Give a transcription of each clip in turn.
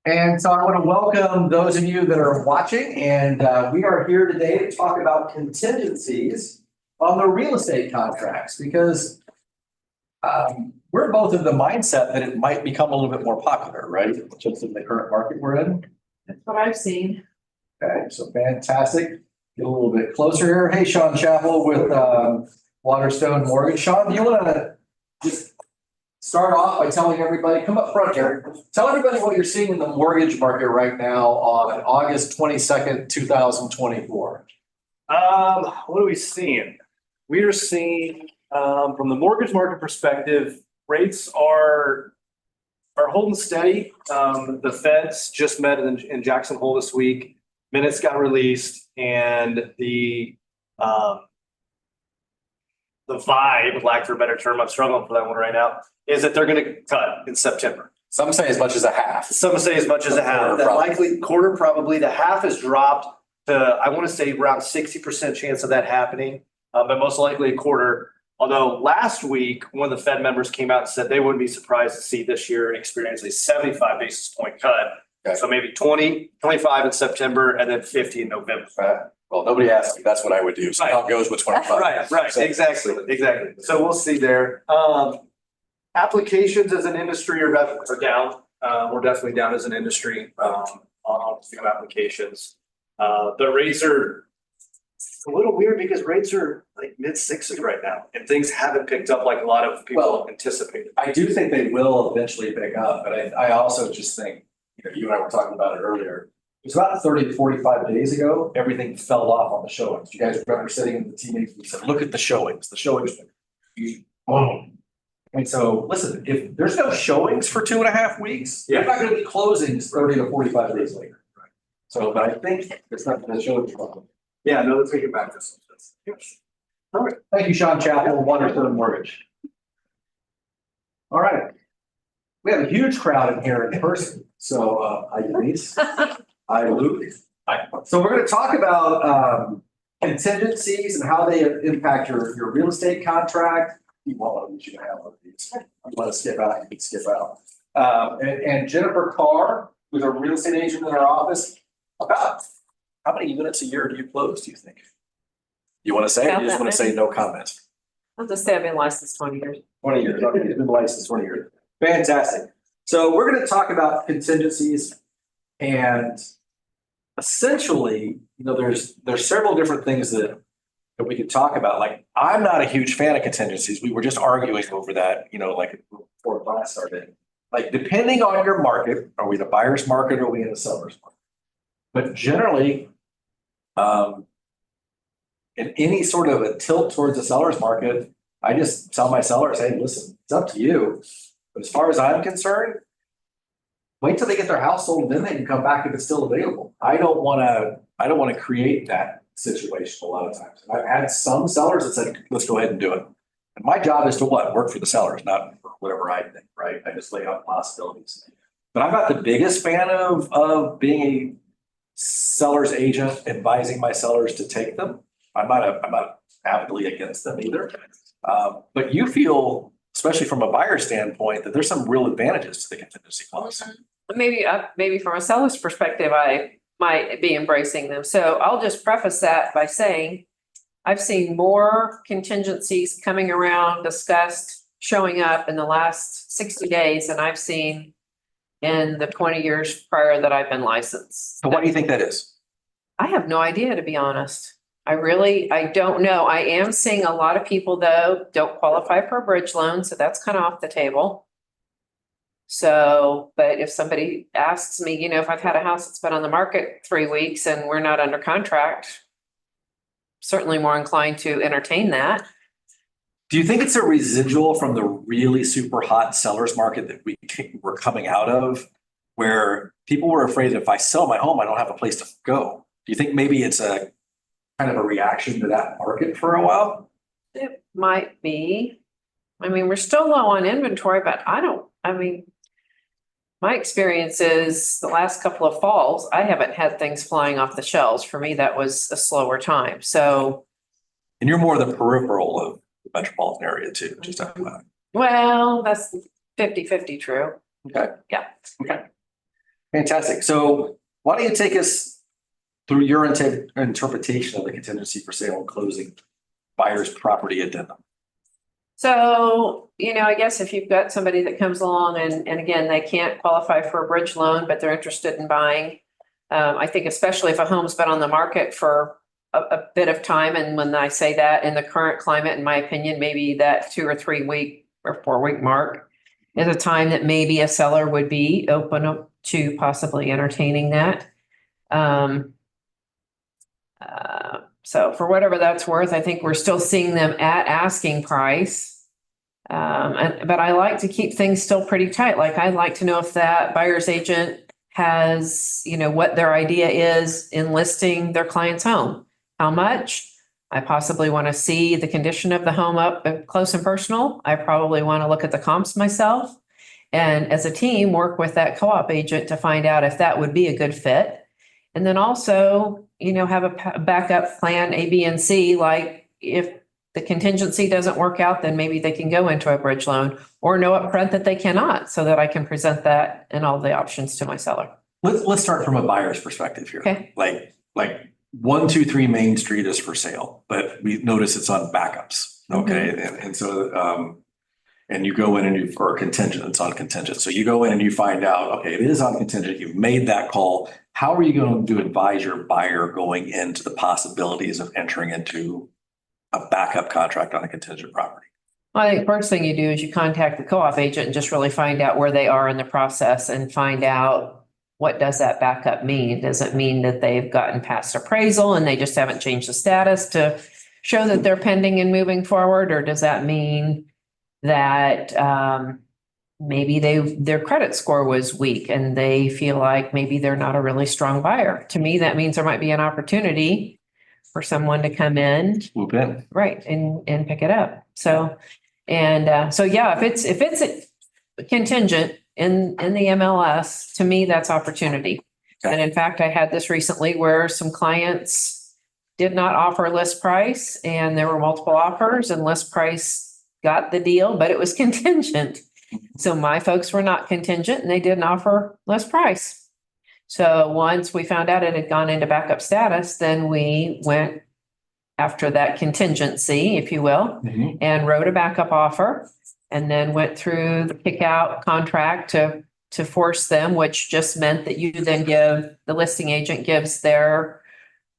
And so I want to welcome those of you that are watching, and we are here today to talk about contingencies on the real estate contracts because we're both of the mindset that it might become a little bit more popular, right? Just in the current market we're in. That's what I've seen. Okay, so fantastic. Get a little bit closer here. Hey, Sean Chappell with Waterstone Mortgage. Sean, do you want to just start off by telling everybody, come up front here, tell everybody what you're seeing in the mortgage market right now on August 22nd, 2024. What are we seeing? We are seeing, from the mortgage market perspective, rates are holding steady. The Feds just met in Jackson Hole this week. Minutes got released, and the vibe, lack for a better term, I'm struggling for that one right now, is that they're going to cut in September. Some say as much as a half. Some say as much as a half. That likely quarter, probably the half has dropped to, I want to say around 60% chance of that happening, but most likely a quarter. Although last week, one of the Fed members came out and said they wouldn't be surprised to see this year experience a 75 basis point cut. Okay. So maybe 20, 25 in September, and then 50 in November. Well, nobody asked me. That's what I would do. So how it goes with 25. Right. So, Exactly. So we'll see there. Applications as an industry are down. We're definitely down as an industry on applications. The rates are a little weird because rates are like mid sixes right now, and things haven't picked up like a lot of people anticipated. I do think they will eventually pick up, but I also just think, you and I were talking about it earlier. It was about 30 to 45 days ago, everything fell off on the showings. You guys remember sitting in the team meetings, we said, look at the showings. The showings, boom. And so, listen, if there's no showings for 2.5 weeks, you're not going to be closings 30 to 45 days later. Right. So, but I think it's not the showings problem. Yeah, no, let's take it back to this. All right. Thank you, Sean Chappell, Waterstone Mortgage. All right. We have a huge crowd in here in person. So, hi, Denise. Hi, Luke. Hi. So we're going to talk about contingencies and how they impact your real estate contract. You want to have one of these. Let us skip out. You can skip out. And Jennifer Karr, who's a real estate agent in our office. About how many units a year do you close, do you think? You want to say? Or you just want to say no comment? I'll just say I've been licensed 20 years. 20 years. Okay, you've been licensed 20 years. Fantastic. So we're going to talk about contingencies, and essentially, there's several different things that we could talk about. Like, I'm not a huge fan of contingencies. We were just arguing over that, like before class started. Like, depending on your market, are we in a buyer's market or are we in a seller's market? But generally, in any sort of a tilt towards the seller's market, I just tell my sellers, hey, listen, it's up to you. But as far as I'm concerned, wait till they get their house sold, and then they can come back if it's still available. I don't want to create that situation a lot of times. And I've had some sellers that said, let's go ahead and do it. And my job is to what? Work for the sellers, not for whatever I think, right? I just lay out possibilities. But I'm not the biggest fan of being a seller's agent advising my sellers to take them. I'm not avidly against them either. But you feel, especially from a buyer standpoint, that there's some real advantages to the contingency clause. Maybe from a seller's perspective, I might be embracing them. So I'll just preface that by saying I've seen more contingencies coming around, discussed, showing up in the last 60 days than I've seen in the 20 years prior that I've been licensed. So what do you think that is? I have no idea, to be honest. I don't know. I am seeing a lot of people, though, don't qualify for a bridge loan, so that's kind of off the table. So, but if somebody asks me, if I've had a house that's been on the market 3 weeks and we're not under contract, certainly more inclined to entertain that. Do you think it's a residual from the really super hot seller's market that we're coming out of, where people were afraid that if I sell my home, I don't have a place to go? Do you think maybe it's a kind of a reaction to that market for a while? It might be. We're still low on inventory, but my experience is the last couple of falls, I haven't had things flying off the shelves. For me, that was a slower time. So. And you're more the peripheral of the metropolitan area too, just talking about. Well, that's 50-50 true. Okay. Yeah. Okay. Fantastic. So why don't you take us through your interpretation of the contingency for sale and closing buyer's property addendum? So, I guess if you've got somebody that comes along and again, they can't qualify for a bridge loan, but they're interested in buying. I think especially if a home's been on the market for a bit of time, and when I say that in the current climate, in my opinion, maybe that 2 or 3 week or 4 week mark is a time that maybe a seller would be open up to possibly entertaining that. So for whatever that's worth, I think we're still seeing them at asking price. But I like to keep things still pretty tight. Like I'd like to know if that buyer's agent has, what their idea is in listing their client's home. How much? I possibly want to see the condition of the home up close and personal. I probably want to look at the comps myself. And as a team, work with that co-op agent to find out if that would be a good fit. And then also, have a backup plan A, B, and C. Like if the contingency doesn't work out, then maybe they can go into a bridge loan or know upfront that they cannot, so that I can present that and all the options to my seller. Let's start from a buyer's perspective here. Okay. Like 123 Main Street is for sale, but we notice it's on backups. Okay. And so, and you go in and or contingent, it's on contingent. So you go in and you find out, okay, it is on contingent. You've made that call. How are you going to advise your buyer going into the possibilities of entering into a backup contract on a contingent property? Well, I think first thing you do is you contact the co-op agent and just really find out where they are in the process and find out what does that backup mean? Does it mean that they've gotten past appraisal and they just haven't changed the status to show that they're pending and moving forward? Or does that mean that maybe their credit score was weak and they feel like maybe they're not a really strong buyer? To me, that means there might be an opportunity for someone to come in, Swoop in. right, and pick it up. So, so yeah, if it's a contingent in the MLS, to me, that's opportunity. Okay. And in fact, I had this recently where some clients did not offer list price and there were multiple offers and list price got the deal, but it was contingent. So my folks were not contingent and they didn't offer list price. So once we found out it had gone into backup status, then we went after that contingency, if you will, and wrote a backup offer and then went through the kick out contract to force them, which just meant that you then the listing agent gives their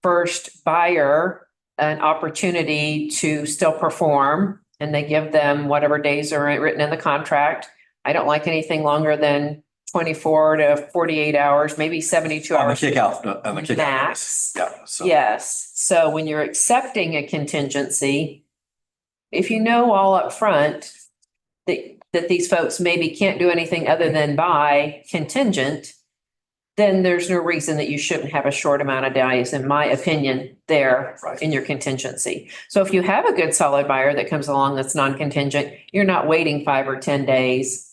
first buyer an opportunity to still perform. And they give them whatever days are written in the contract. I don't like anything longer than 24 to 48 hours, maybe 72 hours. On the kick out. Max. Yeah. So. Yes. So when you're accepting a contingency, if you know all up front that these folks maybe can't do anything other than buy contingent, then there's no reason that you shouldn't have a short amount of days, in my opinion, there in your contingency. So if you have a good solid buyer that comes along that's non-contingent, you're not waiting 5 or 10 days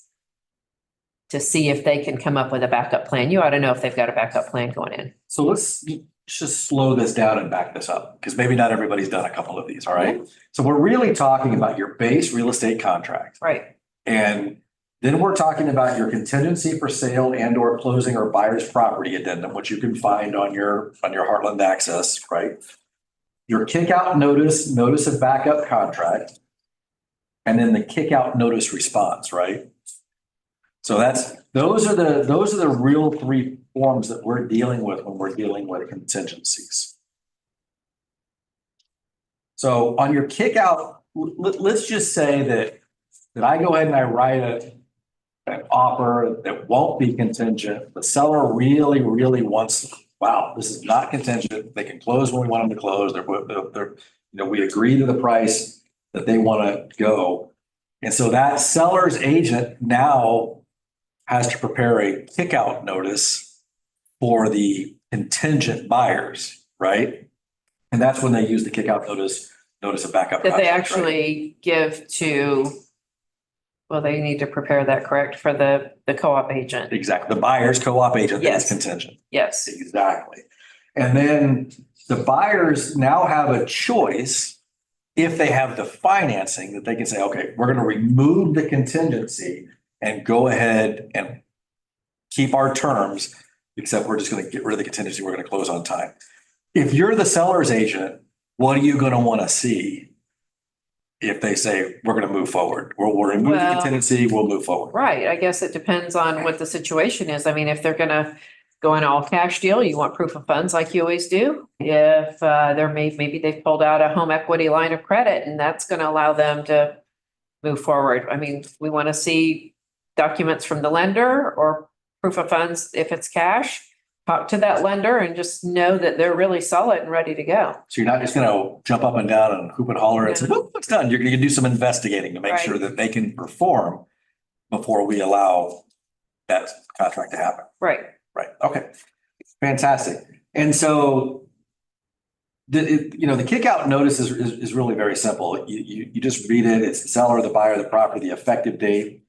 to see if they can come up with a backup plan. You ought to know if they've got a backup plan going in. So let's just slow this down and back this up, because maybe not everybody's done a couple of these. All right. So we're really talking about your base real estate contract. Right. And then we're talking about your contingency for sale and or closing or buyer's property addendum, which you can find on your Heartland Access, right? Your kick out notice of backup contract, and then the kick out notice response, right? So those are the real 3 forms that we're dealing with when we're dealing with contingencies. So on your kick out, let's just say that I go ahead and I write an offer that won't be contingent. The seller really, really wants, wow, this is not contingent. They can close when we want them to close. They're we agree to the price that they want to go. And so that seller's agent now has to prepare a kick-out notice for the contingent buyers, right? And that's when they use the kick-out notice of backup. That they contract, actually give to. Well, they need to prepare that, correct, for the co-op agent. Exactly. The buyer's co-op agent Yes. is contingent. Yes. Exactly. And then the buyers now have a choice, if they have the financing, that they can say, okay, we're going to remove the contingency and go ahead and keep our terms. except we're just gonna get rid of the contingency, we're gonna close on time. If you're the seller's agent, what are you gonna wanna see? If they say, we're gonna move forward, we'll remove the Well- contingency, we'll move forward. Right, I guess it depends on what the situation is. I mean, if they're gonna go in all cash deal, you want proof of funds like you always do. If maybe they've pulled out a home equity line of credit and that's gonna allow them to move forward. I mean, we want to see documents from the lender or proof of funds if it's cash. Talk to that lender and just know that they're really solid and ready to go. So you're not just gonna jump up and down and hoop and holler and say, Yeah. whoop, it's done. You're gonna do some investigating to make sure Right. that they can perform before we allow that contract to happen. Right. Right, okay, fantastic. And so the kick out notice is really very simple. You just read it, it's the seller, the buyer, the property, the effective date.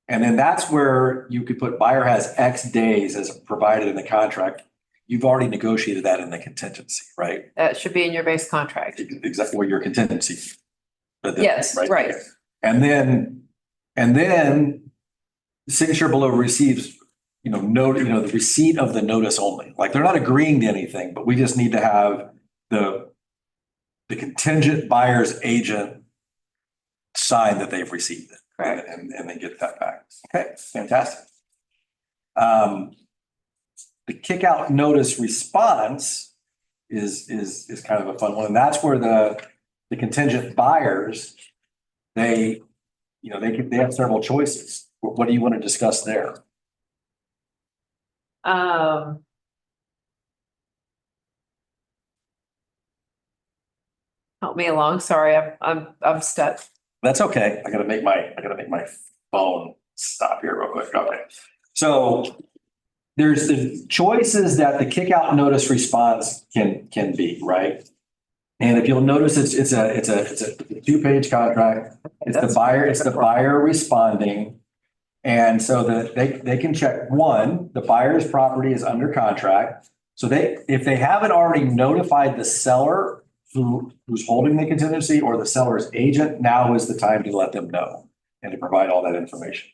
And then that's where you could put buyer has X days as provided in the contract. You've already negotiated that in the contingency, right? That should be in your base contract. Exactly where your contingency. Yes, right. Okay. And then signature below receives, the receipt of the notice only. Like they're not agreeing to anything, but we just need to have the contingent buyer's agent sign that they've received it. Correct. And then get that back. Okay, fantastic. The kick out notice response is kind of a fun one. And that's where the contingent buyers, they have several choices. What do you want to discuss there? Help me along. Sorry, I'm stuck. That's okay. I gotta make my phone stop here real quick. Okay. So there's the choices that the kick out notice response can be, right? And if you'll notice, it's a 2-page contract. It's the buyer responding. And so that they can check, one, the buyer's property is under contract. So if they haven't already notified the seller who's holding the contingency or the seller's agent, now is the time to let them know and to provide all that information.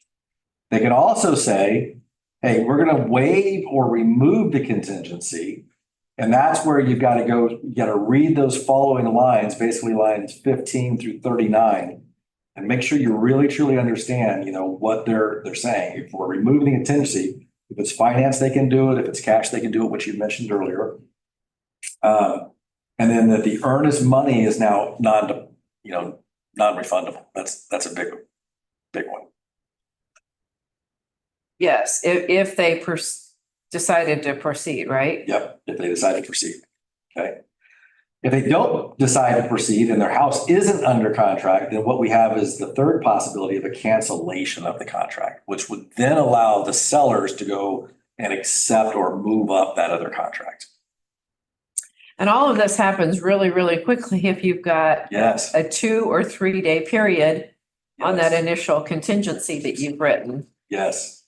They can also say, hey, we're going to waive or remove the contingency. And that's where you got to read those following lines, basically lines 15 through 39, and make sure you really truly understand, what they're saying. If we're removing the contingency, if it's finance, they can do it. If it's cash, they can do it, which you mentioned earlier. And then that the earnest money is now non-refundable. That's a big one. Yes, if they decided to proceed, right? Yep, if they decide to proceed. Okay. If they don't decide to proceed and their house isn't under contract, then what we have is the third possibility of a cancellation of the contract, which would then allow the sellers to go and accept or move up that other contract. And all of this happens really, really quickly if you've got Yes. a 2 or 3 day period on that Yes. initial contingency that you've written. Yes.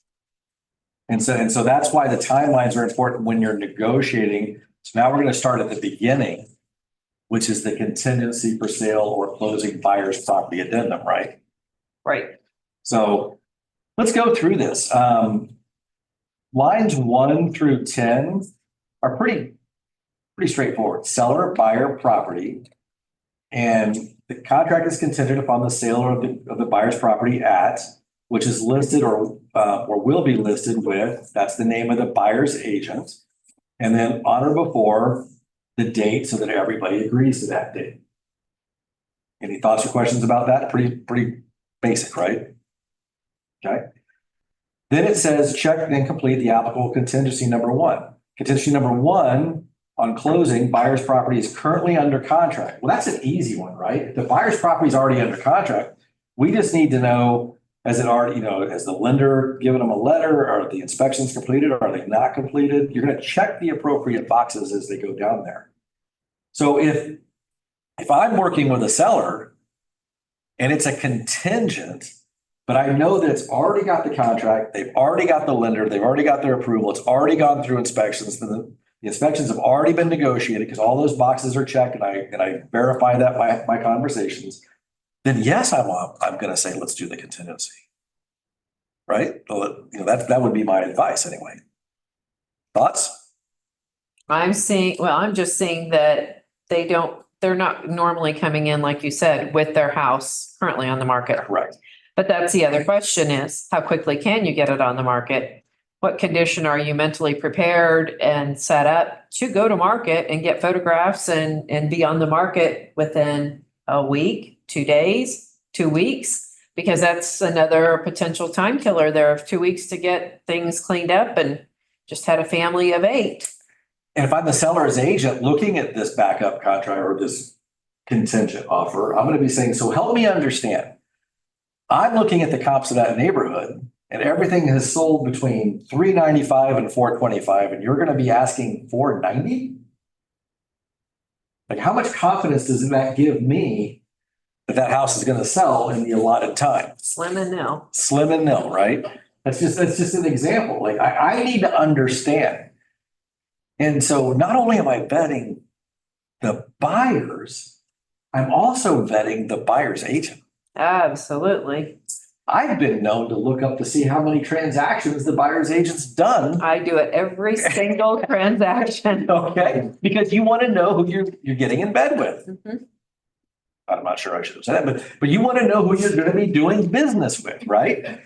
And so that's why the timelines are important when you're negotiating. So now we're going to start at the beginning, which is the contingency for sale or closing buyer's property addendum, right? Right. So let's go through this. Lines 1 through 10 are pretty straightforward. Seller, buyer, property. And the contract is contingent upon the sale of the buyer's property at, which is listed or will be listed with, that's the name of the buyer's agent. And then on or before the date so that everybody agrees to that date. Any thoughts or questions about that? Pretty basic, right? Okay. Then it says check and complete the applicable contingency number 1. Contingency number 1 on closing, buyer's property is currently under contract. Well, that's an easy one, right? If the buyer's property is already under contract, we just need to know, has it already, has the lender given them a letter? Are the inspections completed? Are they not completed? You're going to check the appropriate boxes as they go down there. So if I'm working with a seller and it's a contingent, but I know that it's already got the contract, they've already got the lender, they've already got their approval, it's already gone through inspections, the inspections have already been negotiated because all those boxes are checked and I verify that by my conversations, then yes, I'm going to say, let's do the contingency. Right? That would be my advice anyway. Thoughts? I'm just seeing that they're not normally coming in, like you said, with their house currently on the market. Correct. But that's the other question is, how quickly can you get it on the market? What condition are you mentally prepared and set up to go to market and get photographs and be on the market within a week, 2 days, 2 weeks? Because that's another potential time killer there of 2 weeks to get things cleaned up and just had a family of 8. And if I'm the seller's agent looking at this backup contract or this contingent offer, I'm going to be saying, so help me understand. I'm looking at the comps of that neighborhood and everything has sold between $395 and $425, and you're going to be asking $490? Like, how much confidence does that give me that that house is going to sell in the allotted time? Slim and nil. Slim and nil, right? That's just an example. Like, I need to understand. And so not only am I vetting the buyers, I'm also vetting the buyer's agent. Absolutely. I've been known to look up to see how many transactions the buyer's agent's done. I do it every single transaction. Okay, because you want to know who you're getting in bed with. Mhm. I'm not sure I should have said that, but you want to know who you're going to be doing business with, right?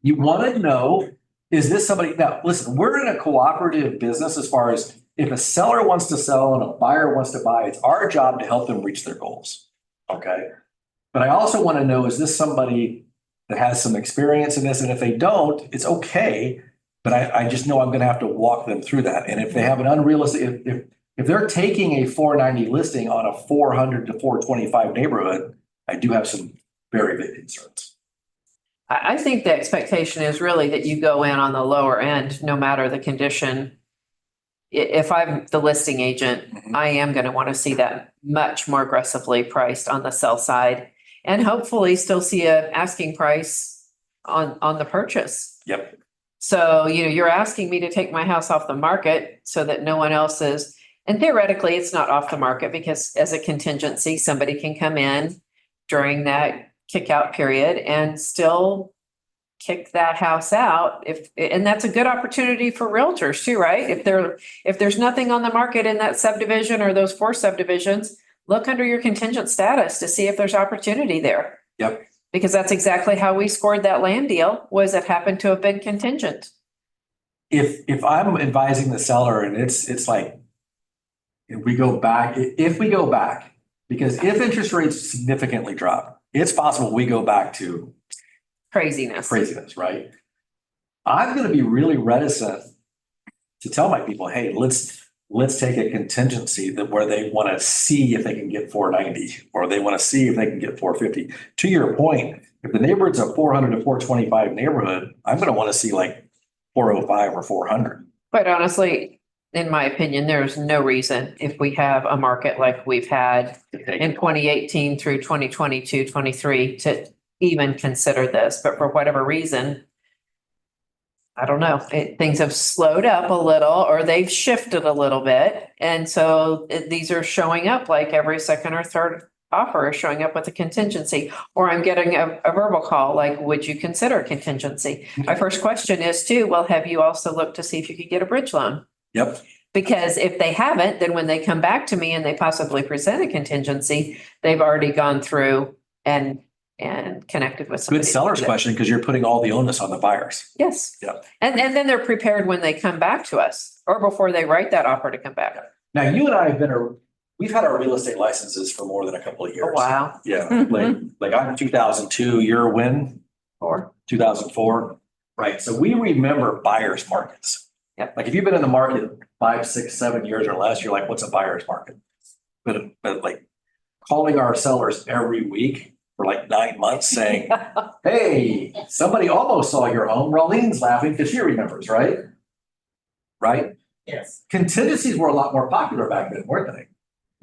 You want to know, is this somebody? Now, listen, we're in a cooperative business as far as if a seller wants to sell and a buyer wants to buy, it's our job to help them reach their goals. Okay. But I also want to know, is this somebody that has some experience in this? And if they don't, it's okay. But I just know I'm going to have to walk them through that. And if they have an unrealistic, if they're taking a 490 listing on a 400 to 425 neighborhood, I do have some very big concerns. I think the expectation is really that you go in on the lower end, no matter the condition. If I'm the listing agent, I am going to want to see that much more aggressively priced on the sell side and hopefully still see a asking price on the purchase. Yep. So, you're asking me to take my house off the market so that no one else is, and theoretically it's not off the market because as a contingency, somebody can come in during that kick out period and still kick that house out and that's a good opportunity for realtors too, right? If there's nothing on the market in that subdivision or those 4 subdivisions, look under your contingent status to see if there's opportunity there. Yep. Because that's exactly how we scored that land deal, was it happened to have been contingent. If I'm advising the seller and it's like, if we go back, because if interest rates significantly drop, it's possible we go back to Craziness, right? I'm going to be really reticent to tell my people, hey, let's take a contingency where they want to see if they can get 490 or they want to see if they can get 450. To your point, if the neighborhood's a 400 to 425 neighborhood, I'm going to want to see like 405 or 400. Quite honestly, in my opinion, there's no reason if we have a market like we've had in 2018 through 2022, 23 to even consider this, but for whatever reason, I don't know, things have slowed up a little or they've shifted a little bit. And so these are showing up like every second or third offer is showing up with a contingency, or I'm getting a verbal call, like, would you consider contingency? My first question is too, well, have you also looked to see if you could get a bridge loan? Yep. Because if they haven't, then when they come back to me and they possibly present a contingency, they've already gone through and connected with somebody. Good seller's question, because you're putting all the onus on the buyers. Yes. Yeah. And then they're prepared when they come back to us or before they write that offer to come back. Now, you and I we've had our real estate licenses for more than a couple of years. Oh, wow. Yeah, like I'm 2002, you're when? 2004. Right. So we remember buyer's markets. Yep. Like if you've been in the market 5, 6, 7 years or less, you're like, what's a buyer's market? But like calling our sellers every week for like 9 months saying, hey, somebody almost saw your home. Roleen's laughing because she remembers, right? Right? Yes. Contingencies were a lot more popular back then, weren't they?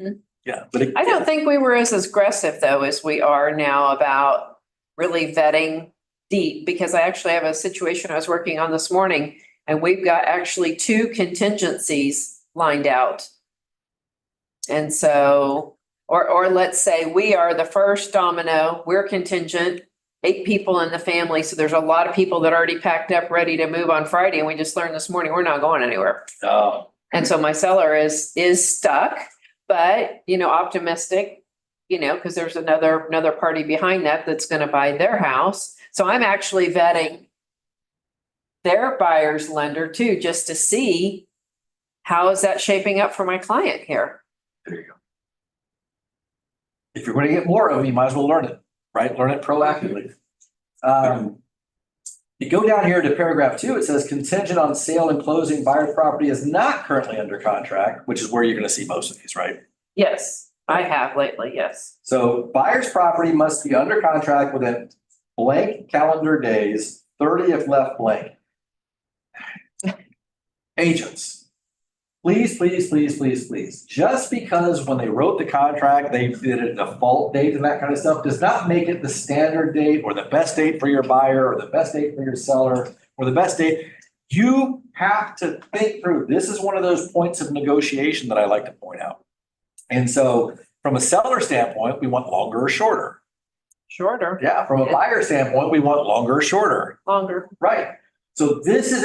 Mm-hmm. Yeah. But I don't think we were as aggressive though as we are now about really vetting deep, because I actually have a situation I was working on this morning and we've got actually 2 contingencies lined out. And so, or let's say we are the first domino, we're contingent, 8 people in the family. So there's a lot of people that already packed up, ready to move on Friday. And we just learned this morning, we're not going anywhere. Oh, And so my seller is stuck, but, optimistic, because there's another party behind that that's going to buy their house. So I'm actually vetting their buyer's lender too, just to see how is that shaping up for my client here. there you go. If you're going to get more of it, you might as well learn it, right? Learn it proactively. You go down here to paragraph 2, it says contingent on sale and closing, buyer's property is not currently under contract, which is where you're going to see most of these, right? Yes, I have lately, yes. So buyer's property must be under contract within blank calendar days, 30 if left blank. Agents, please. Just because when they wrote the contract, they did a default date and that kind of stuff does not make it the standard date or the best date for your buyer or the best date for your seller or the best date. You have to think through. This is one of those points of negotiation that I like to point out. And so from a seller standpoint, we want longer or shorter. Shorter. Yeah, from a buyer standpoint, we want longer or shorter. Longer. Right. So this is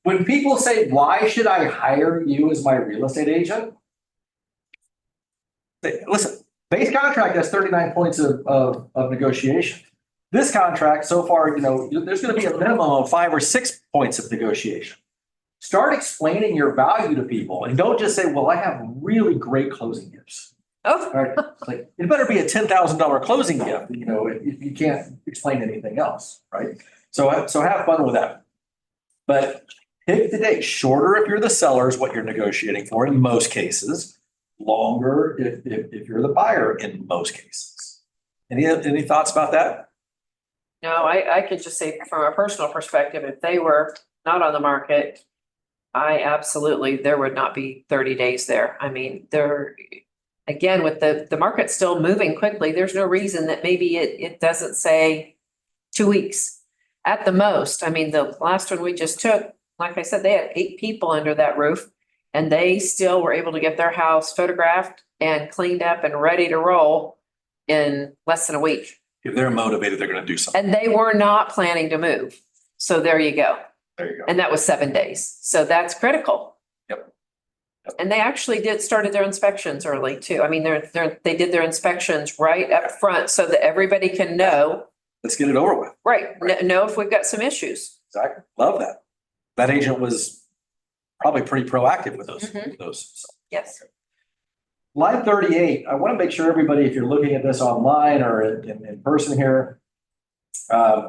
when people say, why should I hire you as my real estate agent? Listen, base contract has 39 points of negotiation. This contract so far, there's going to be a minimum of 5 or 6 points of negotiation. Start explaining your value to people and don't just say, well, I have really great closing gifts. Oh, Right? Like it better be a $10,000 closing gift, if you can't explain anything else, right? So have fun with that. But pick the date. Shorter if you're the seller is what you're negotiating for in most cases. Longer if you're the buyer in most cases. Any thoughts about that? no, I could just say from a personal perspective, if they were not on the market, there would not be 30 days there. I mean, again, with the market still moving quickly, there's no reason that maybe it doesn't say 2 weeks at the most. I mean, the last one we just took, like I said, they had 8 people under that roof and they still were able to get their house photographed and cleaned up and ready to roll in less than a week. If they're motivated, they're going to do something. And they were not planning to move. So there you go. There you go. And that was 7 days. So that's critical. Yep. And they actually started their inspections early too. I mean, they did their inspections right up front so that everybody can know. Let's get it over with. Right. Know if we've got some issues. Exactly. Love that. That agent was probably pretty proactive with those. Mhm. So. Yes. Line 38, I want to make sure everybody, if you're looking at this online or in person here,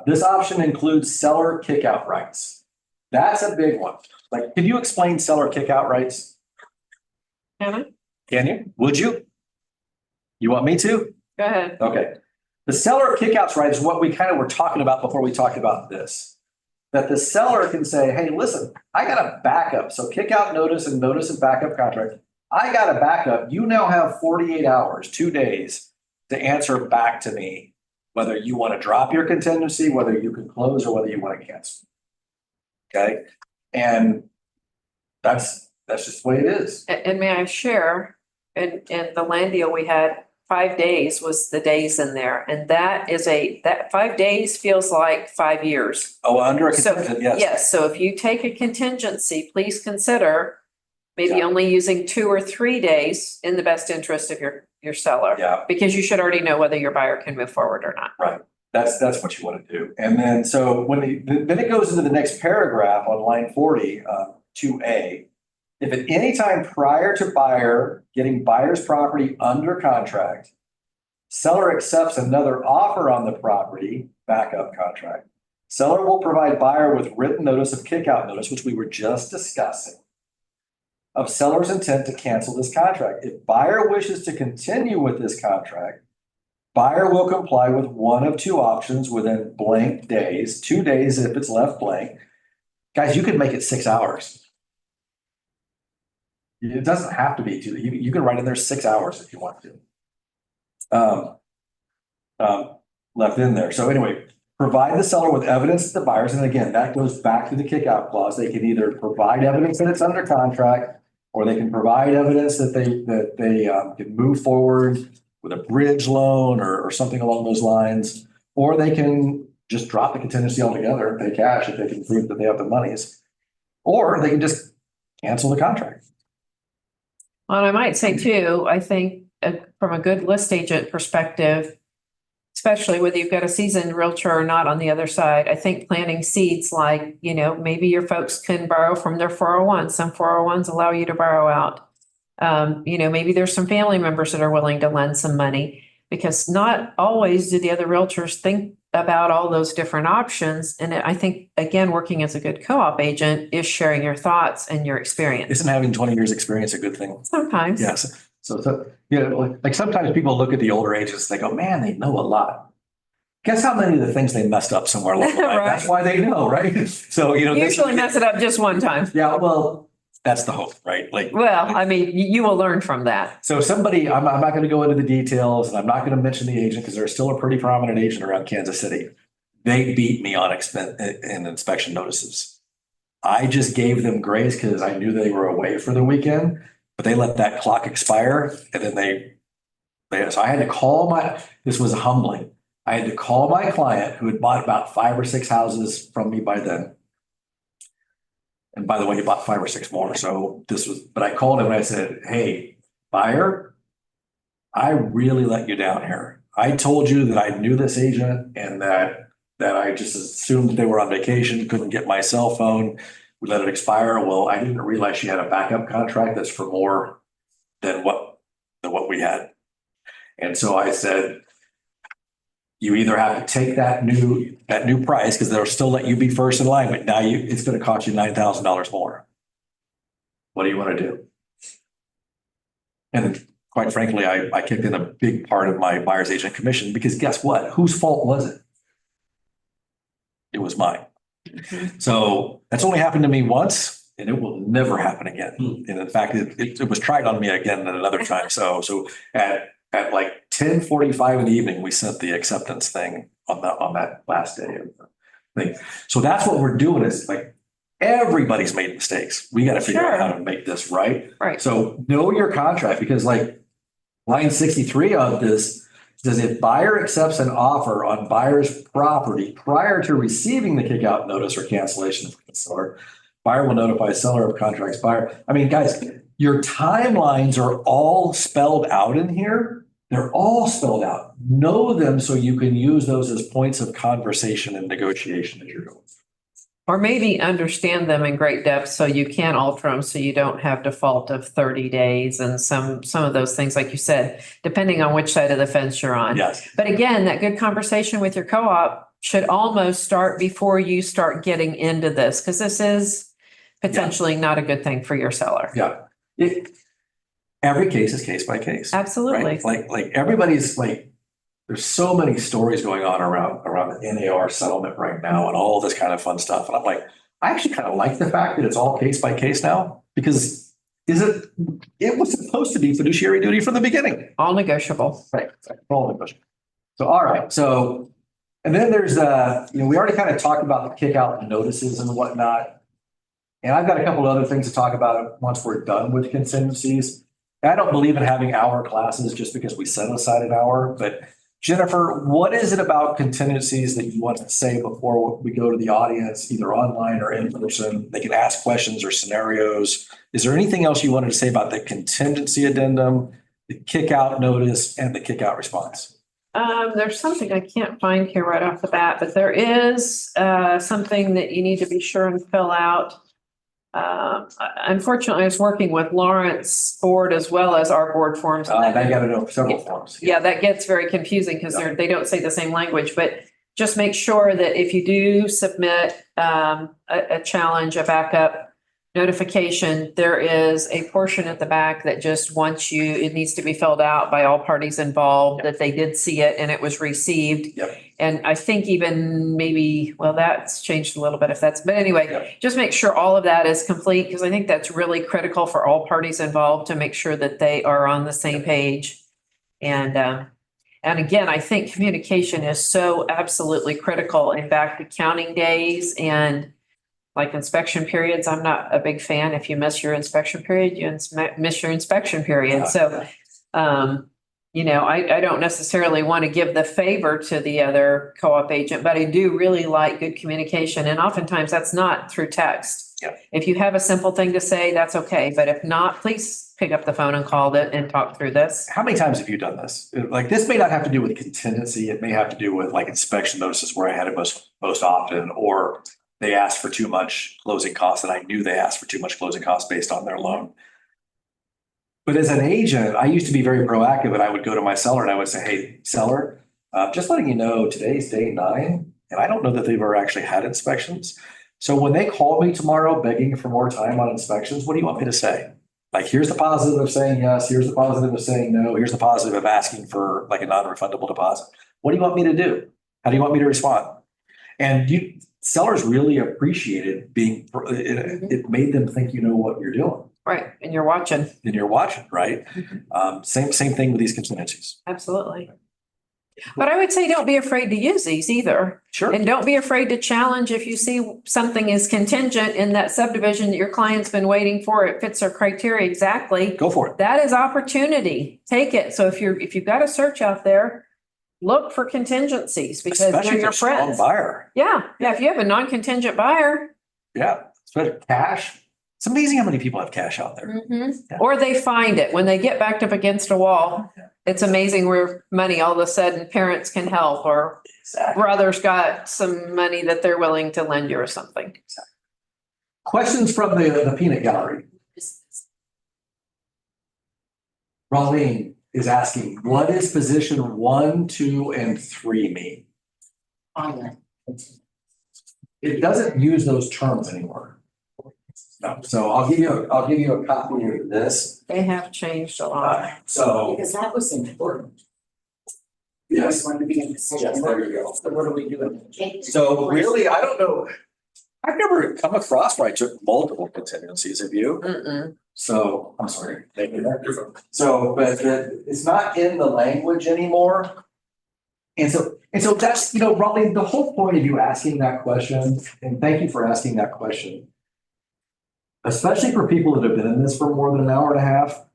this option includes seller kickout rights. That's a big one. Like, can you explain seller kickout rights? Hannah, Can you? Would you? You want me to? go ahead. Okay. The seller kickouts right is what we kind of were talking about before we talked about this. That the seller can say, hey, listen, I got a backup. So kickout notice and backup contract. I got a backup. You now have 48 hours, 2 days to answer back to me, whether you want to drop your contingency, whether you can close or whether you want to cancel. Okay. And that's just the way it is. And may I share, in the land deal we had, 5 days was the days in there. And that 5 days feels like 5 years. Oh, under a So, contingent, yes. yes, so if you take a contingency, please consider maybe Yeah. only using 2 or 3 days in the best interest of your seller. Yeah. Because you should already know whether your buyer can move forward or not. Right. That's what you want to do. And then, so then it goes into the next paragraph on line 40, 2A. If at any time prior to buyer getting buyer's property under contract, seller accepts another offer on the property, backup contract, seller will provide buyer with written notice of kickout notice, which we were just discussing, of seller's intent to cancel this contract. If buyer wishes to continue with this contract, buyer will comply with one of 2 options within blank days, 2 days if it's left blank. Guys, you could make it 6 hours. It doesn't have to be 2. You can write in there 6 hours if you want to. Left in there. So anyway, provide the seller with evidence that the buyers, and again, that goes back to the kickout clause. They can either provide evidence that it's under contract, or they can provide evidence that they can move forward with a bridge loan or something along those lines, Or they can just drop the contingency altogether and pay cash if they can prove that they have the monies. Or they can just cancel the contract. Well, I might say too, I think from a good list agent perspective, especially whether you've got a seasoned realtor or not on the other side, I think planting seeds like, maybe your folks can borrow from their 401. Some 401s allow you to borrow out. Maybe there's some family members that are willing to lend some money, because not always do the other realtors think about all those different options. And I think, again, working as a good co-op agent is sharing your thoughts and your experience. Isn't having 20 years experience a good thing? Sometimes. Yes. So like sometimes people look at the older agents, they go, man, they know a lot. Guess how many of the things they messed up somewhere along the line? Right. That's why they know, right? So, Usually mess it up just one time. Yeah, well, that's the hope, right? You will learn from that. So somebody, I'm not going to go into the details, and I'm not going to mention the agent because they're still a pretty prominent agent around Kansas City. They beat me on in inspection notices. I just gave them grace because I knew they were away for the weekend, but they let that clock expire, and then so I had to call this was humbling. I had to call my client who had bought about 5 or 6 houses from me by then. And by the way, he bought 5 or 6 more. So but I called him and I said, hey, buyer, I really let you down here. I told you that I knew this agent and that I just assumed they were on vacation, couldn't get my cell phone. We let it expire. Well, I didn't realize she had a backup contract that's for more than what we had. And so I said, you either have to take that new price because they'll still let you be first in line, but now it's going to cost you $9,000 more. What do you want to do? And quite frankly, I kicked in a big part of my buyer's agent commission because guess what? Whose fault was it? It was mine. Mm-hmm. So that's only happened to me once, and it will never happen again. And in fact, it was tried on me again at another time. So at like 10:45 in the evening, we sent the acceptance thing on that last day of the thing. So that's what we're doing is like everybody's made mistakes. We got to figure out how to make this right. Right. So know your contract, because like line 63 of this says if buyer accepts an offer on buyer's property prior to receiving the kickout notice or cancellation from the seller, buyer will notify seller of contracts buyer. I mean, guys, your timelines are all spelled out in here. They're all spelled out. Know them so you can use those as points of conversation and negotiation as you're going. Or maybe understand them in great depth so you can alter them so you don't have default of 30 days and some of those things, like you said, depending on which side of the fence you're on. Yes. But again, that good conversation with your co-op should almost start before you start getting into this, because this is potentially not a good thing for your seller. Yeah. Every case is case by case. Absolutely. Right? Like everybody's like, there's so many stories going on around the NAR settlement right now and all this kind of fun stuff. And I'm like, I actually kind of like the fact that it's all case by case now, because it was supposed to be fiduciary duty from the beginning. All negotiable. Right. All negotiable. So, all right. So, and then there's, we already kind of talked about the kick out notices and whatnot. And I've got a couple of other things to talk about once we're done with contingencies. I don't believe in having hour classes just because we set aside an hour, but Jennifer, what is it about contingencies that you want to say before we go to the audience, either online or in person? They can ask questions or scenarios. Is there anything else you wanted to say about the contingency addendum, the kick out notice, and the kick out response? There's something I can't find here right off the bat, but there is something that you need to be sure and fill out. Unfortunately, I was working with Lawrence board as well as our board forms. They got to know several forms. Yeah, that gets very confusing because they don't say the same language, but just make sure that if you do submit a challenge, a backup notification, there is a portion at the back that just wants it needs to be filled out by all parties involved, that they did see it and it was received. Yep. And I think even that's changed a little bit but anyway, just make sure all of that is complete, because I think that's really critical for all parties involved to make sure that they are on the same page. And again, I think communication is so absolutely critical. In fact, the counting days and like inspection periods, I'm not a big fan. If you miss your inspection period, you miss your inspection period. So, I don't necessarily want to give the favor to the other co-op agent, but I do really like good communication. And oftentimes that's not through text. Yeah. If you have a simple thing to say, that's okay. But if not, please pick up the phone and call it and talk through this. How many times have you done this? Like, this may not have to do with contingency. It may have to do with like inspection notices where I had it most often, or they asked for too much closing costs and I knew they asked for too much closing costs based on their loan. But as an agent, I used to be very proactive and I would go to my seller and I would say, hey, seller, just letting you know, today's day 9, and I don't know that they've ever actually had inspections. So when they call me tomorrow begging for more time on inspections, what do you want me to say? Like, here's the positive of saying yes, here's the positive of saying no, here's the positive of asking for like a non-refundable deposit. What do you want me to do? How do you want me to respond? And sellers really appreciated being, it made them think you know what you're doing. Right. And you're watching. And you're watching, right? Same thing with these contingencies. Absolutely. But I would say don't be afraid to use these either. Sure. And don't be afraid to challenge if you see something is contingent in that subdivision that your client's been waiting for, it fits their criteria exactly. Go for it. That is opportunity. Take it. So if you've got a search out there, look for contingencies because Especially they're if your you're a strong friends. buyer. Yeah. If you have a non-contingent buyer. Yeah. Especially cash. It's amazing how many people have cash out there. Mm-hmm. Yeah. Or they find it when they get backed up against a wall. It's amazing where money all of a sudden parents can help or Exactly. brother's got some money that they're willing to lend you or something. Questions from the peanut gallery. Raleen is asking, what is position 1, 2, and 3 mean? It doesn't use those terms anymore. No. So I'll give you a copy of this. They have changed a lot. So Because that was important. yes, Going to be in position. yes, there you go. So what are we doing? So really, I don't know. I've never come across where I took multiple contingencies. Have you? Mm-mm. So I'm sorry. Thank you. So, but it's not in the language anymore. And so that's, Raleen, the whole point of you asking that question, and thank you for asking that question. Especially for people that have been in this for more than an hour and a half,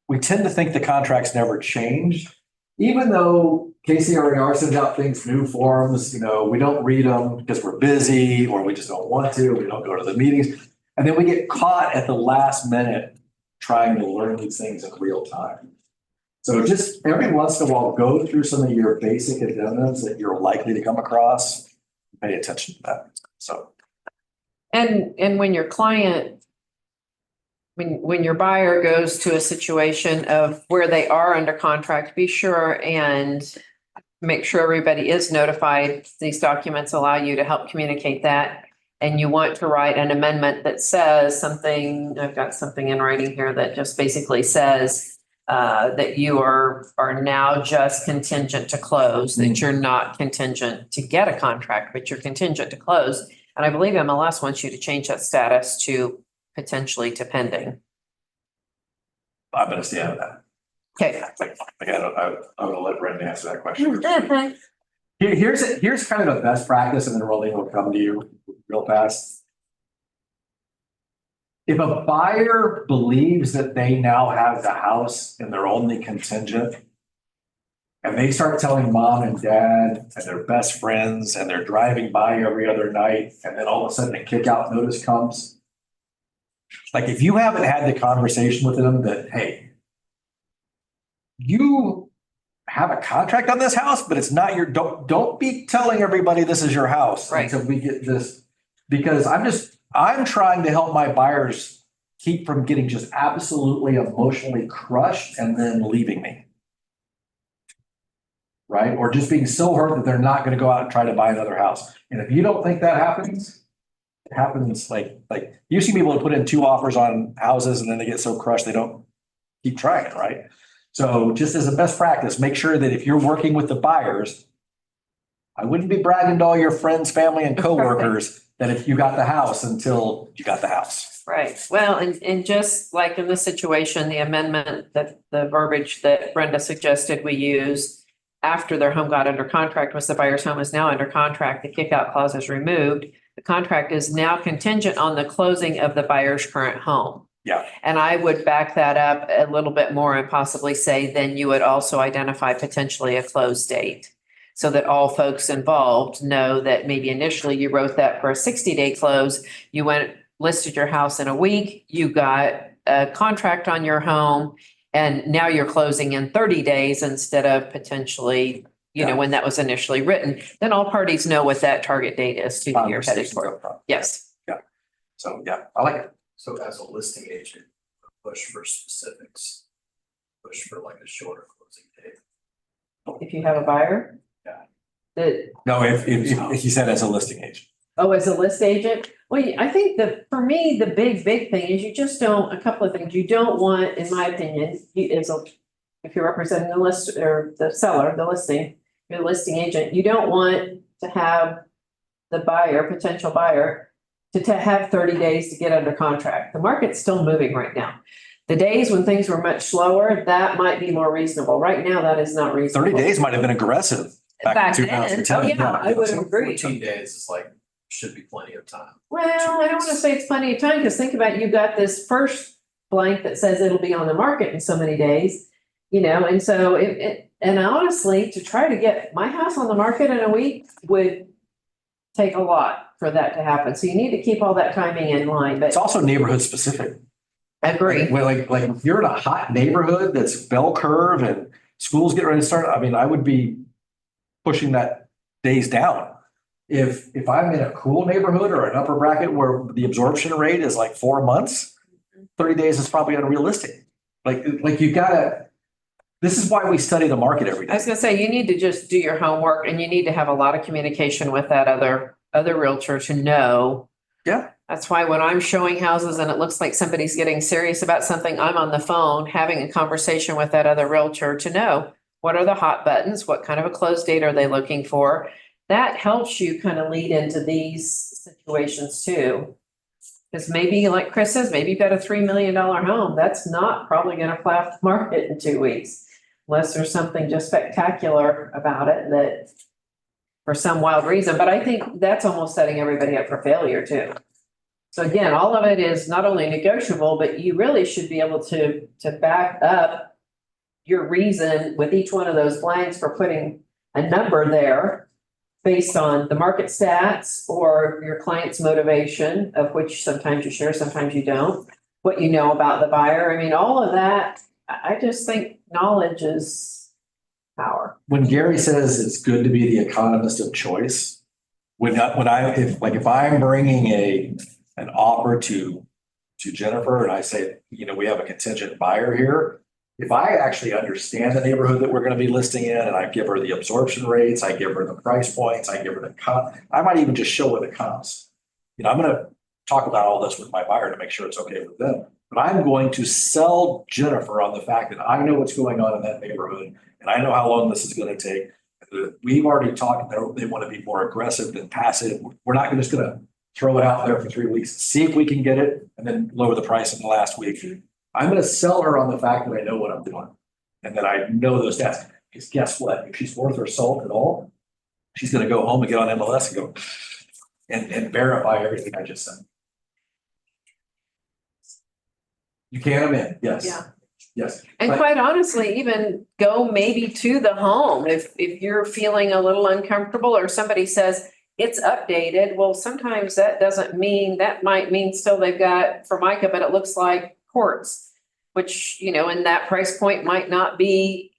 we tend to think the contracts never changed. Even though KCRAR sends out things, new forms, we don't read them because we're busy or we just don't want to, we don't go to the meetings. And then we get caught at the last minute trying to learn these things in real time. So just every once in a while, go through some of your basic addendums that you're likely to come across, pay attention to that. So. And when your client, when your buyer goes to a situation of where they are under contract, be sure and make sure everybody is notified. These documents allow you to help communicate that. And you want to write an amendment that says something, I've got something in writing here that just basically says that you are now just contingent to close, that you're not contingent to get a contract, but you're contingent to close. And I believe MLS wants you to change that status to potentially to pending. I'm gonna stay out of that. Okay. I'm gonna let Brenda answer that question. Here's kind of a best practice, and then Raleen will come to you real fast. If a buyer believes that they now have the house and they're only contingent, and they start telling mom and dad and their best friends, and they're driving by every other night, and then all of a sudden a kick out notice comes. Like, if you haven't had the conversation with them that, hey, you have a contract on this house, but it's not your, don't be telling everybody this is your house. Right. Until we get this, because I'm trying to help my buyers keep from getting just absolutely emotionally crushed and then leaving me. Right? Or just being so hurt that they're not going to go out and try to buy another house. And if you don't think that happens, it happens like you see people that put in 2 offers on houses and then they get so crushed they don't keep trying it, right? So just as a best practice, make sure that if you're working with the buyers, I wouldn't be bragging to all your friends, family, and coworkers that if you got the house until you got the house. Right. Well, and just like in this situation, the amendment that the verbiage that Brenda suggested we use after their home got under contract was the buyer's home is now under contract. The kickout clause is removed. The contract is now contingent on the closing of the buyer's current home. Yeah. And I would back that up a little bit more and possibly say, then you would also identify potentially a close date. So that all folks involved know that maybe initially you wrote that for a 60-day close, you went, listed your house in a week, you got a contract on your home, and now you're closing in 30 days instead of potentially, when that was initially written, then all parties know what that target date is to you're headed toward. Yes. So, yeah, I like it. So as a listing agent, push for specifics, push for like a shorter closing date. If you have a buyer. Yeah. That, No, if you said as a listing agent. as a list agent, well, I think for me, the big thing is you just don't, a couple of things, you don't want, in my opinion, if you're representing the list or the seller, the listing, you're the listing agent, you don't want to have the buyer, potential buyer, to have 30 days to get under contract. The market's still moving right now. The days when things were much slower, that might be more reasonable. Right now, that is not reasonable. 30 days might have been aggressive back in Back then, 2010. oh yeah, I would have agreed. 14 days is like, should be plenty of time. Well, I don't want to say it's plenty of time, because think about it, you've got this first blank that says it'll be on the market in so many days, and so and honestly, to try to get my house on the market in a week would take a lot for that to happen. So you need to keep all that timing in line, It's but also neighborhood specific. agree. Well, like if you're in a hot neighborhood that's bell curve and schools get ready to start, I mean, I would be pushing that days down. If I'm in a cool neighborhood or an upper bracket where the absorption rate is like 4 months, 30 days is probably unrealistic. Like you gotta, this is why we study the market every I was day. gonna say, you need to just do your homework, and you need to have a lot of communication with that other realtor to know. Yeah. That's why when I'm showing houses and it looks like somebody's getting serious about something, I'm on the phone having a conversation with that other realtor to know what are the hot buttons, what kind of a close date are they looking for. That helps you kind of lead into these situations too. Because maybe, like Chris says, maybe you've got a $3 million home. That's not probably going to fly off the market in 2 weeks. Unless there's something just spectacular about it that for some wild reason, but I think that's almost setting everybody up for failure too. So again, all of it is not only negotiable, but you really should be able to back up your reason with each one of those blanks for putting a number there based on the market stats or your client's motivation, of which sometimes you share, sometimes you don't, what you know about the buyer. I mean, all of that, I just think knowledge is power. When Gary says it's good to be the economist of choice, if I'm bringing an offer to Jennifer and I say, we have a contingent buyer here, if I actually understand the neighborhood that we're going to be listing in and I give her the absorption rates, I give her the price points, I give her the comp, I might even just show her the comps. I'm going to talk about all this with my buyer to make sure it's okay with them. But I'm going to sell Jennifer on the fact that I know what's going on in that neighborhood and I know how long this is going to take. We've already talked, they want to be more aggressive than passive. We're not just going to throw it out there for 3 weeks, see if we can get it, and then lower the price in the last week. I'm going to sell her on the fact that I know what I'm doing and that I know those stats. Because guess what? If she's worth her salt at all, she's going to go home and get on MLS and go and verify everything I just said. You can, I'm in. Yes. Yeah. Yes. And But- quite honestly, even go maybe to the home if you're feeling a little uncomfortable or somebody says it's updated. Well, sometimes that might mean still they've got Formica, but it looks like quartz, which, in that price point might not be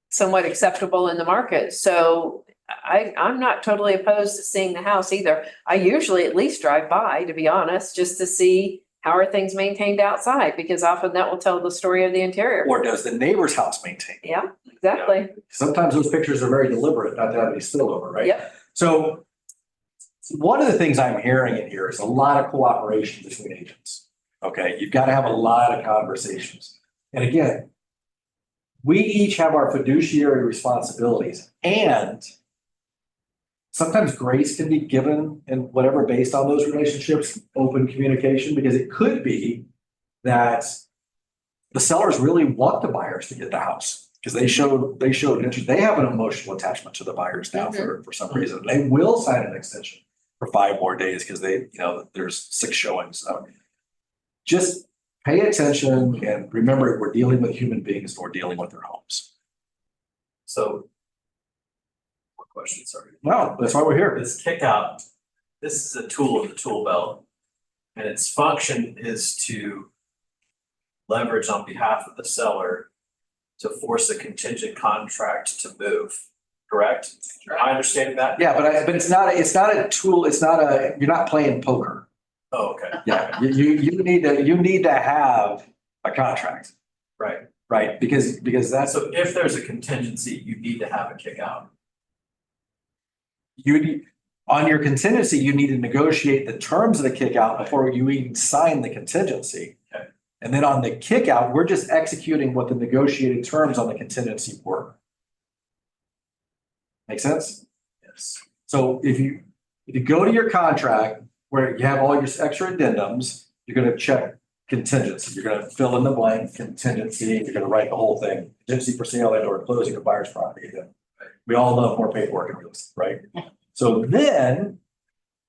somewhat acceptable in the market. So I'm not totally opposed to seeing the house either. I usually at least drive by, to be honest, just to see how are things maintained outside, because often that will tell the story of the interior. Or does the neighbor's house maintain? Yeah, exactly. Sometimes those pictures are very deliberate, not to have any spillover, right? Yep. So one of the things I'm hearing in here is a lot of cooperation between agents. Okay, you've got to have a lot of conversations. And again, we each have our fiduciary responsibilities, and sometimes grace can be given and whatever based on those relationships, open communication, because it could be that the sellers really want the buyers to get the house because they showed interest. They have an emotional attachment to the buyers now for some reason. They will sign an extension for 5 more days because there's 6 showings. So just pay attention and remember, we're dealing with human beings, and we're dealing with their homes. So. One question, sorry. Well, that's why we're here. This kickout, this is a tool in the tool belt. And its function is to leverage on behalf of the seller to force a contingent contract to move, correct? Am I understanding that? Yeah, but it's not a tool, you're not playing poker. Oh, okay. Yeah, you need to have a contract, Right. right? Because that's, So if there's a contingency, you need to have a kickout. on your contingency, you need to negotiate the terms of the kickout before you even sign the contingency. Okay. And then on the kickout, we're just executing what the negotiated terms on the contingency were. Make sense? Yes. So if you go to your contract where you have all your extra addendums, you're gonna check contingency, you're gonna fill in the blank contingency, you're gonna write the whole thing, contingency for sale and or closing of buyer's property. We all love more paperwork in real estate, right? So then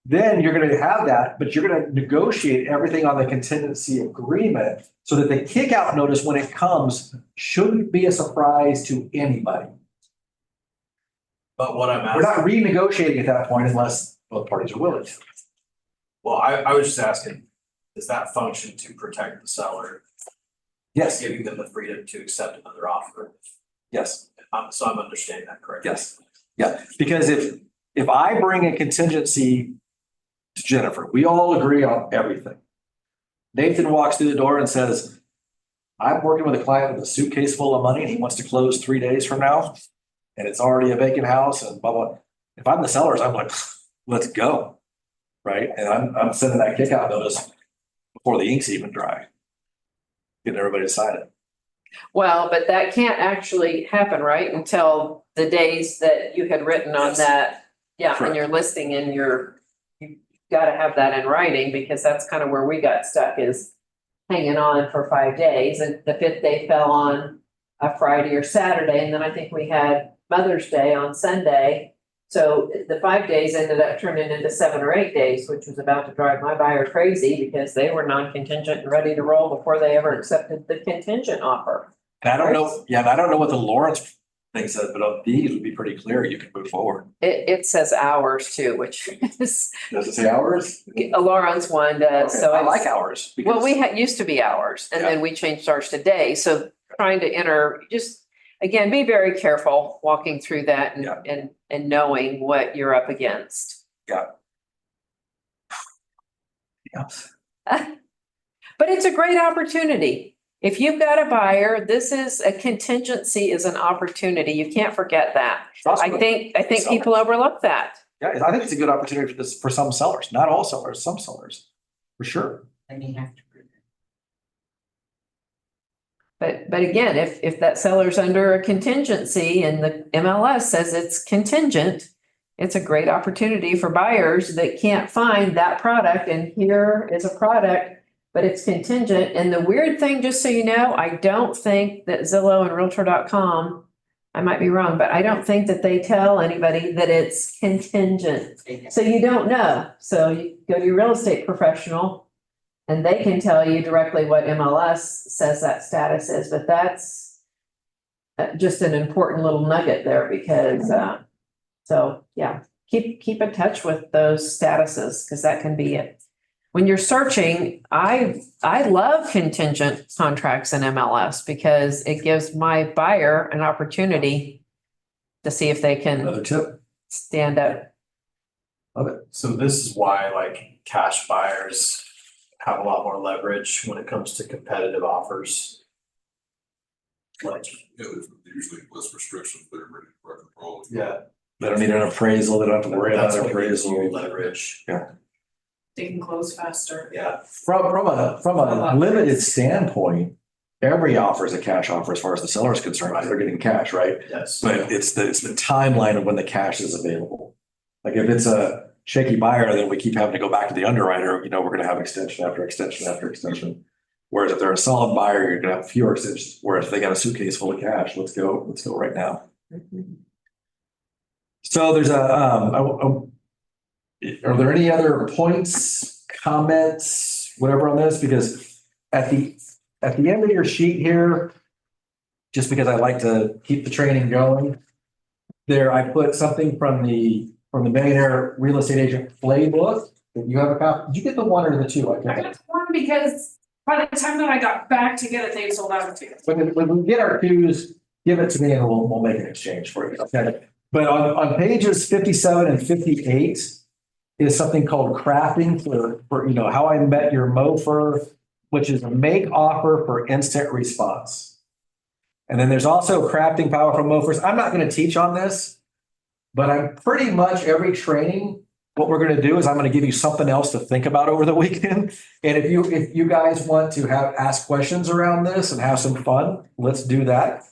you're gonna have that, but you're gonna negotiate everything on the contingency agreement so that the kickout notice, when it comes, shouldn't be a surprise to anybody. But what I'm We're not asking, renegotiating at that point unless both parties are willing to. well, I was just asking, does that function to protect the seller? Yes, Giving them the freedom to accept another offer? yes, So I'm understanding that correctly? yes. Yeah, because if I bring a contingency to Jennifer, we all agree on everything. Nathan walks through the door and says, I'm working with a client with a suitcase full of money and he wants to close 3 days from now. And it's already a vacant house and blah, blah. If I'm the sellers, I'm like, let's go. Right? And I'm sending that kickout notice before the ink's even dry. Getting everybody to sign it. Well, but that can't actually happen, right? Until the days that you had written on Yes. that. Yeah, Correct. and your listing and you've got to have that in writing because that's kind of where we got stuck is hanging on for 5 days and the 5th day fell on a Friday or Saturday. And then I think we had Mother's Day on Sunday. So the 5 days ended up turning into 7 or 8 days, which was about to drive my buyer crazy because they were non-contingent and ready to roll before they ever accepted the contingent offer. And I don't know what the Lawrence thing says, but on these would be pretty clear. You can move forward. It says hours too, which is Does it say hours? a Lawrence one does, Okay, so. I it's- like hours. Well, because- we had, used to be hours and then we changed ours to days. So trying to enter, just, again, be very careful walking through that Yeah. and knowing what you're up against. Yeah. But it's a great opportunity. If you've got a buyer, this is a contingency is an opportunity. You can't forget that. Trust I me. think people overlook that. Yeah, I think it's a good opportunity for some sellers, not all sellers, some sellers, for sure. And you have to prove it. But again, if that seller's under a contingency and the MLS says it's contingent, it's a great opportunity for buyers that can't find that product. And here is a product, but it's contingent. And the weird thing, just so you know, I don't think that Zillow and Realtor.com, I might be wrong, but I don't think that they tell anybody that it's contingent. So you don't know. So you go to your real estate professional and they can tell you directly what MLS says that status is, but that's just an important little nugget there because, so yeah, keep in touch with those statuses because that can be it. When you're searching, I love contingent contracts in MLS because it gives my buyer an opportunity to see if they can Another tip. stand up. Love it. So this is why like cash buyers have a lot more leverage when it comes to competitive offers. Like, Yeah, there's usually less restrictions that are ready to rock and roll. yeah. They don't need an appraisal. They don't have to worry about That's an what gives you appraisal. leverage. They can close faster. Yeah. From a limited standpoint, every offer is a cash offer as far as the seller is concerned, because they're getting cash, right? Yes. But it's the timeline of when the cash is available. Like if it's a shaky buyer, then we keep having to go back to the underwriter, we're gonna have extension after extension after extension. Whereas if they're a solid buyer, you're gonna have fewer extensions, whereas if they got a suitcase full of cash, let's go right now. So there's are there any other points, comments, whatever on this? Because at the end of your sheet here, just because I like to keep the training going, there I put something from the Millionaire Real Estate Agent Playbook. If you have a copy, did you get the one or the two? I I can't. got one because by the time that I got back to get it, they sold out of two. When we get our twos, give it to me and we'll make an exchange for you. Okay. But on pages 57 and 58 is something called crafting for how I met your mofer, which is a make offer for instant response. And then there's also crafting powerful mofers. I'm not going to teach on this, but I'm pretty much every training. What we're going to do is I'm going to give you something else to think about over the weekend. And if you guys want to ask questions around this and have some fun, let's do that.